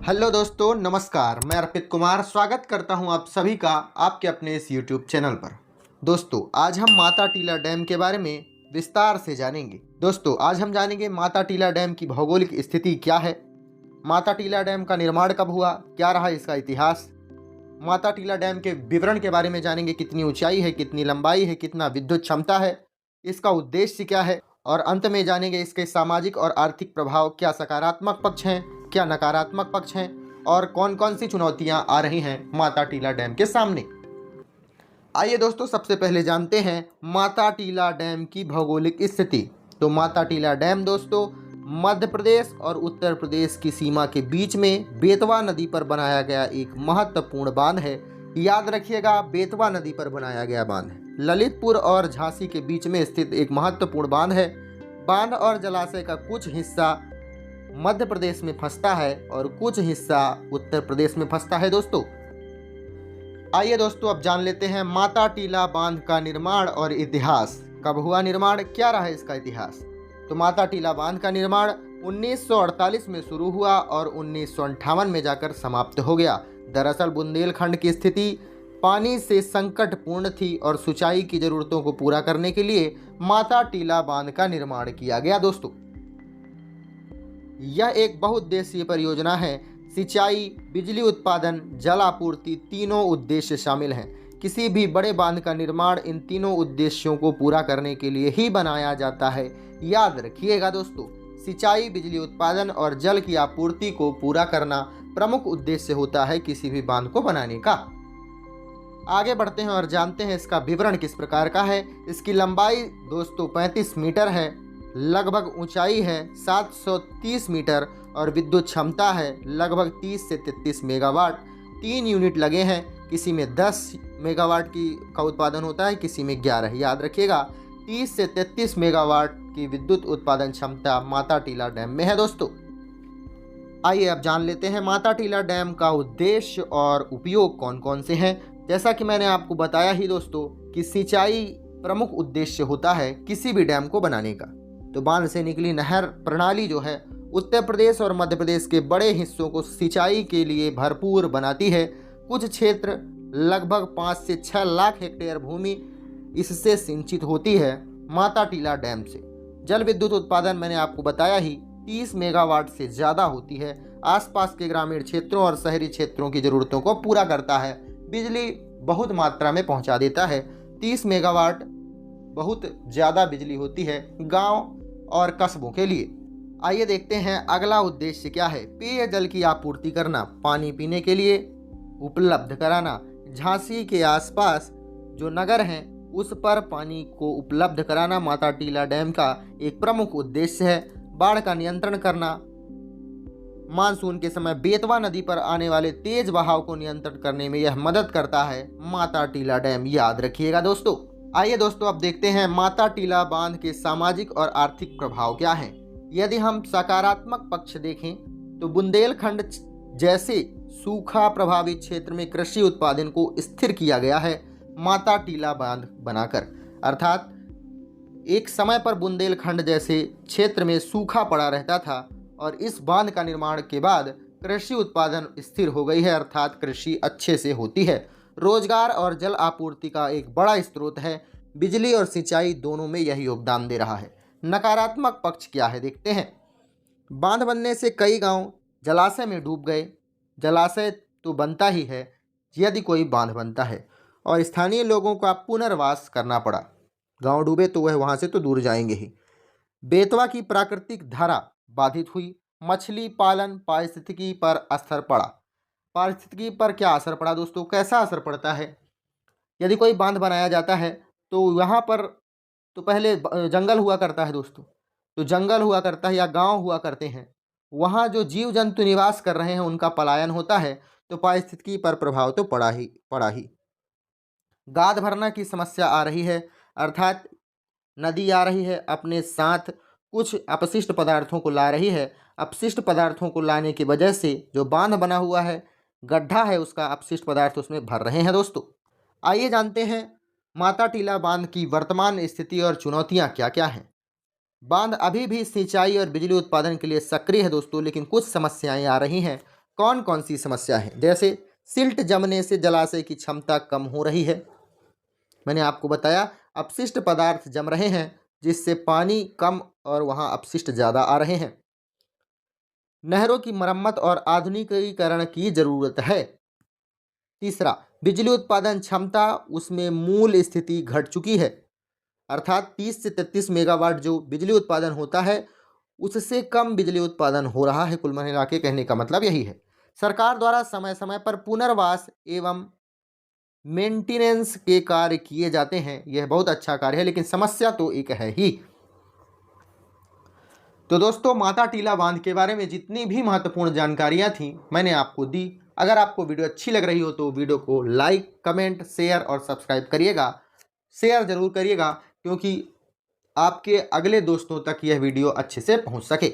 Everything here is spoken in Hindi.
हेलो दोस्तों, नमस्कार। मैं अर्पित कुमार स्वागत करता हूं आप सभी का आपके अपने इस यूट्यूब चैनल पर। दोस्तों, आज हम माता टीला डैम के बारे में विस्तार से जानेंगे। दोस्तों, आज हम जानेंगे माता टीला डैम की भौगोलिक स्थिति क्या है, माता टीला डैम का निर्माण कब हुआ, क्या रहा इसका इतिहास, माता टीला डैम के विवरण के बारे में जानेंगे, कितनी ऊंचाई है, कितनी लंबाई है, कितना विद्युत क्षमता है, इसका उद्देश्य क्या है, और अंत में जानेंगे इसके सामाजिक और आर्थिक प्रभाव, क्या सकारात्मक पक्ष हैं, क्या नकारात्मक पक्ष हैं, और कौन कौन सी चुनौतियां आ रही हैं माता टीला डैम के सामने। आइए दोस्तों, सबसे पहले जानते हैं माता टीला डैम की भौगोलिक स्थिति। तो माता टीला डैम दोस्तों मध्य प्रदेश और उत्तर प्रदेश की सीमा के बीच में बेतवा नदी पर बनाया गया एक महत्वपूर्ण बांध है। याद रखिएगा, बेतवा नदी पर बनाया गया बांध है। ललितपुर और झांसी के बीच में स्थित एक महत्वपूर्ण बांध है। बांध और जलाशय का कुछ हिस्सा मध्य प्रदेश में फंसता है और कुछ हिस्सा उत्तर प्रदेश में फंसता है। दोस्तों, आइए दोस्तों अब जान लेते हैं माता टीला बांध का निर्माण और इतिहास। कब हुआ निर्माण, क्या रहा इसका इतिहास। तो माता टीला बांध का निर्माण 1948 में शुरू हुआ और 1958 में जाकर समाप्त हो गया। दरअसल बुंदेलखंड की स्थिति पानी से संकटपूर्ण थी और सिंचाई की जरूरतों को पूरा करने के लिए माता टीला बांध का निर्माण किया गया। दोस्तों, यह एक बहुउद्देशीय परियोजना है। सिंचाई, बिजली उत्पादन, जल आपूर्ति तीनों उद्देश्य शामिल हैं। किसी भी बड़े बांध का निर्माण इन तीनों उद्देश्यों को पूरा करने के लिए ही बनाया जाता है। याद रखिएगा दोस्तों, सिंचाई, बिजली उत्पादन और जल की आपूर्ति को पूरा करना प्रमुख उद्देश्य होता है किसी भी बांध को बनाने का। आगे बढ़ते हैं और जानते हैं इसका विवरण किस प्रकार का है। इसकी लंबाई दोस्तों 35 मीटर है, लगभग ऊंचाई है 730 मीटर और विद्युत क्षमता है लगभग 30 से 33 मेगावाट। 3 यूनिट लगे हैं, किसी में 10 मेगावाट का उत्पादन होता है, किसी में 11। याद रखिएगा, 30 से 33 मेगावाट की विद्युत उत्पादन क्षमता माता टीला डैम में है। दोस्तों, आइए अब जान लेते हैं माता टीला डैम का उद्देश्य और उपयोग कौन कौन से हैं। जैसा कि मैंने आपको बताया ही दोस्तों कि सिंचाई प्रमुख उद्देश्य होता है किसी भी डैम को बनाने का। तो बांध से निकली नहर प्रणाली जो है उत्तर प्रदेश और मध्य प्रदेश के बड़े हिस्सों को सिंचाई के लिए भरपूर बनाती है। कुछ क्षेत्र लगभग 5 से 6 लाख हेक्टेयर भूमि इससे सिंचित होती है। माता टीला डैम से जल विद्युत उत्पादन मैंने आपको बताया ही 30 मेगावाट से ज़्यादा होती है। आसपास के ग्रामीण क्षेत्रों और शहरी क्षेत्रों की ज़रूरतों को पूरा करता है। बिजली बहुत मात्रा में पहुंचा देता है। 30 मेगावाट बहुत ज़्यादा बिजली होती है गांव और कस्बों के लिए। आइए देखते हैं अगला उद्देश्य क्या है। पेयजल की आपूर्ति करना, पानी पीने के लिए उपलब्ध कराना। झांसी के आसपास जो नगर हैं उस पर पानी को उपलब्ध कराना माता टीला डैम का एक प्रमुख उद्देश्य है। बाढ़ का नियंत्रण करना, मानसून के समय बेतवा नदी पर आने वाले तेज बहाव को नियंत्रण करने में यह मदद करता है माता टीला डैम। याद रखिएगा दोस्तों। आइए दोस्तों अब देखते हैं माता टीला बांध के सामाजिक और आर्थिक प्रभाव क्या हैं। यदि हम सकारात्मक पक्ष देखें तो बुंदेलखंड जैसे सूखा प्रभावित क्षेत्र में कृषि उत्पादन को स्थिर किया गया है माता टीला बांध बनाकर। अर्थात एक समय पर बुंदेलखंड जैसे क्षेत्र में सूखा पड़ा रहता था और इस बांध का निर्माण के बाद कृषि उत्पादन स्थिर हो गई है, अर्थात कृषि अच्छे से होती है। रोजगार और जल आपूर्ति का एक बड़ा स्रोत है। बिजली और सिंचाई दोनों में यही योगदान दे रहा है। नकारात्मक पक्ष क्या है देखते हैं। बांध बनने से कई गांव जलाशय में डूब गए। जलाशय तो बनता ही है यदि कोई बांध बनता है, और स्थानीय लोगों का पुनर्वास करना पड़ा। गांव डूबे तो वह वहां से तो दूर जाएंगे ही। बेतवा की प्राकृतिक धारा बाधित हुई। मछली पालन पारिस्थितिकी पर असर पड़ा। पारिस्थितिकी पर क्या असर पड़ा दोस्तों, कैसा असर पड़ता है। यदि कोई बांध बनाया जाता है तो यहाँ पर तो पहले जंगल हुआ करता है दोस्तों। तो जंगल हुआ करता है या गांव हुआ करते हैं, वहाँ जो जीव जंतु निवास कर रहे हैं उनका पलायन होता है। तो पारिस्थितिकी पर प्रभाव तो पड़ा ही। गाद भरना की समस्या आ रही है, अर्थात नदी आ रही है अपने साथ कुछ अपशिष्ट पदार्थों को ला रही है। अपशिष्ट पदार्थों को लाने की वजह से जो बांध बना हुआ है, गड्ढा है, उसका अपशिष्ट पदार्थ उसमें भर रहे हैं। दोस्तों, आइए जानते हैं माता टीला बांध की वर्तमान स्थिति और चुनौतियां क्या क्या हैं। बांध अभी भी सिंचाई और बिजली उत्पादन के लिए सक्रिय है दोस्तों, लेकिन कुछ समस्याएं आ रही हैं। कौन कौन सी समस्या है? जैसे सिल्ट जमने से जलाशय की क्षमता कम हो रही है। मैंने आपको बताया अपशिष्ट पदार्थ जम रहे हैं जिससे पानी कम और वहाँ अपशिष्ट ज़्यादा आ रहे हैं। नहरों की मरम्मत और आधुनिकीकरण की ज़रूरत है। तीसरा, बिजली उत्पादन क्षमता उसमें मूल स्थिति घट चुकी है, अर्थात 30 से 33 मेगावाट जो बिजली उत्पादन होता है उससे कम बिजली उत्पादन हो रहा है। कुल मिला के कहने का मतलब यही है। सरकार द्वारा समय समय पर पुनर्वास एवं मेंटेनेंस के कार्य किए जाते हैं, यह बहुत अच्छा कार्य है, लेकिन समस्या तो एक है ही। तो दोस्तों, माता टीला बांध के बारे में जितनी भी महत्वपूर्ण जानकारियां थी मैंने आपको दी। अगर आपको वीडियो अच्छी लग रही हो तो वीडियो को लाइक, कमेंट, शेयर और सब्सक्राइब करिएगा। शेयर जरूर करिएगा क्योंकि आपके अगले दोस्तों तक यह वीडियो अच्छे से पहुंच सके।